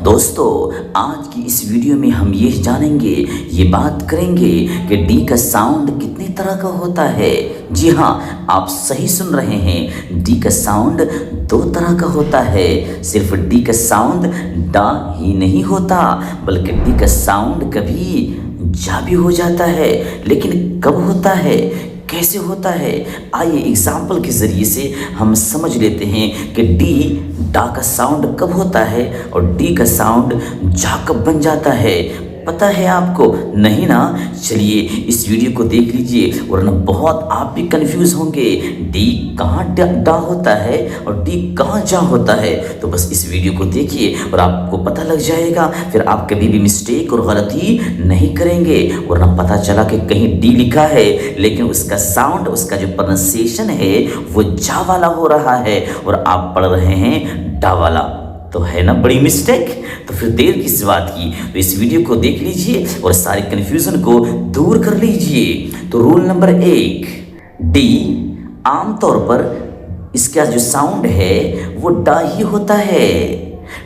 दोस्तों, आज की इस वीडियो में हम ये जानेंगे, ये बात करेंगे कि डी का साउंड कितनी तरह का होता है। जी हाँ, आप सही सुन रहे हैं, डी का साउंड दो तरह का होता है। सिर्फ डी का साउंड डा ही नहीं होता, बल्कि डी का साउंड कभी जा भी हो जाता है। लेकिन कब होता है, कैसे होता है, आइए एग्जाम्पल के ज़रिए से हम समझ लेते हैं कि डी डा का साउंड कब होता है और डी का साउंड जा कब बन जाता है। पता है आपको? नहीं ना? चलिए इस वीडियो को देख लीजिए, वरना बहुत आप भी कंफ्यूज होंगे, डी कहाँ डा होता है और डी कहाँ जा होता है। तो बस इस वीडियो को देखिए और आपको पता लग जाएगा, फिर आप कभी भी मिस्टेक और गलती नहीं करेंगे। वरना पता चला कि कहीं डी लिखा है लेकिन उसका साउंड, उसका जो प्रोनाउंसिएशन है वो जा वाला हो रहा है और आप पढ़ रहे हैं डा वाला। तो है ना बड़ी मिस्टेक। तो फिर देर किस बात की, तो इस वीडियो को देख लीजिए और सारे कन्फ्यूजन को दूर कर लीजिए। तो रूल नंबर 1, डी आमतौर पर इसका जो साउंड है वो डा ही होता है।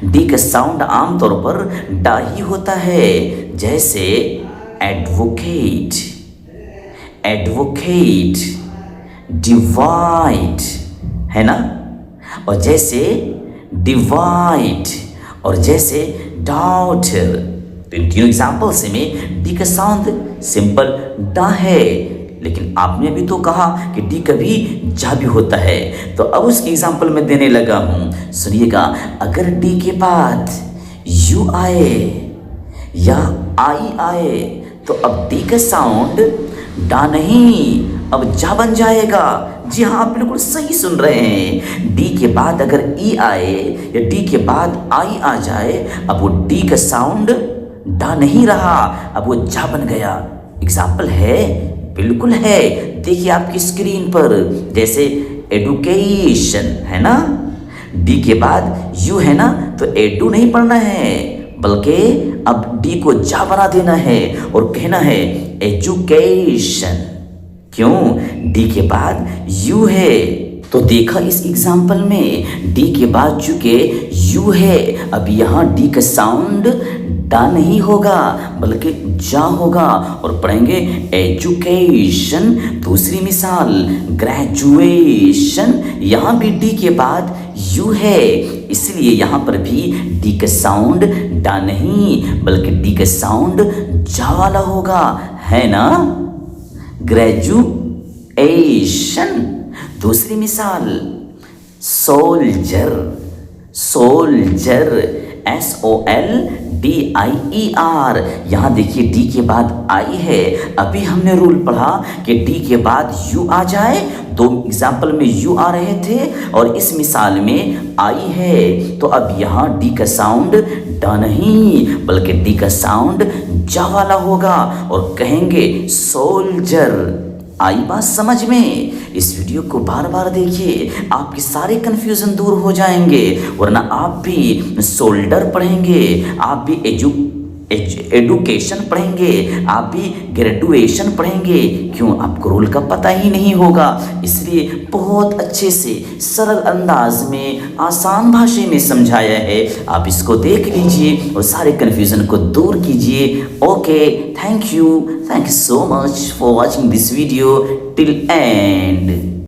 डी का साउंड आमतौर पर डा ही होता है। जैसे एडवोकेट, एडवोकेट, डिवाइड, है ना, और जैसे डिवाइड और जैसे डाउटर। तो इन तीनों एग्जाम्पल्स में डी का साउंड सिंपल डा है, लेकिन आपने अभी तो कहा कि डी कभी जा भी होता है। तो अब उसकी एग्जाम्पल मैं देने लगा हूं, सुनिएगा। अगर डी के बाद यू आए या आई आए तो अब डी का साउंड डा नहीं, अब जा बन जाएगा। जी हाँ, आप बिल्कुल सही सुन रहे हैं। डी के बाद अगर ई आए या डी के बाद आई आ जाए, अब वो डी का साउंड डा नहीं रहा, अब वो जा बन गया। एग्जाम्पल है? बिल्कुल है, देखिए आपकी स्क्रीन पर। जैसे एडुकेशन, है ना, डी के बाद यू है ना, तो एडू नहीं पढ़ना है, बल्कि अब डी को जा बना देना है और कहना है एजुकेशन। क्यों? डी के बाद यू है। तो देखा इस एग्जाम्पल में, डी के बाद चूंकि यू है, अब यहाँ डी का साउंड डा नहीं होगा बल्कि जा होगा और पढ़ेंगे एजुकेशन। दूसरी मिसाल, ग्रेजुएशन, यहाँ भी डी के बाद यू है, इसलिए यहाँ पर भी डी का साउंड डा नहीं बल्कि डी का साउंड जा वाला होगा, है ना, ग्रेजुएशन। दूसरी मिसाल, सोल्जर, सोल्जर, SOLDIER। यहाँ देखिए डी के बाद आई है। अभी हमने रूल पढ़ा कि डी के बाद यू आ जाए। दो एग्जाम्पल में यू आ रहे थे और इस मिसाल में आई है, तो अब यहाँ डी का साउंड डा नहीं बल्कि डी का साउंड जा वाला होगा और कहेंगे सोल्जर। आई बात समझ में? इस वीडियो को बार बार देखिए, आपके सारे कन्फ्यूजन दूर हो जाएंगे। वरना आप भी सोल्डर पढ़ेंगे, आप भी एडुकेशन पढ़ेंगे, आप भी ग्रेजुएशन पढ़ेंगे। क्यों? आपको रूल का पता ही नहीं होगा। इसलिए बहुत अच्छे से सरल अंदाज में, आसान भाषा में समझाया है। आप इसको देख लीजिए और सारे कन्फ्यूजन को दूर कीजिए। Okay, thank you so much for watching this video till and.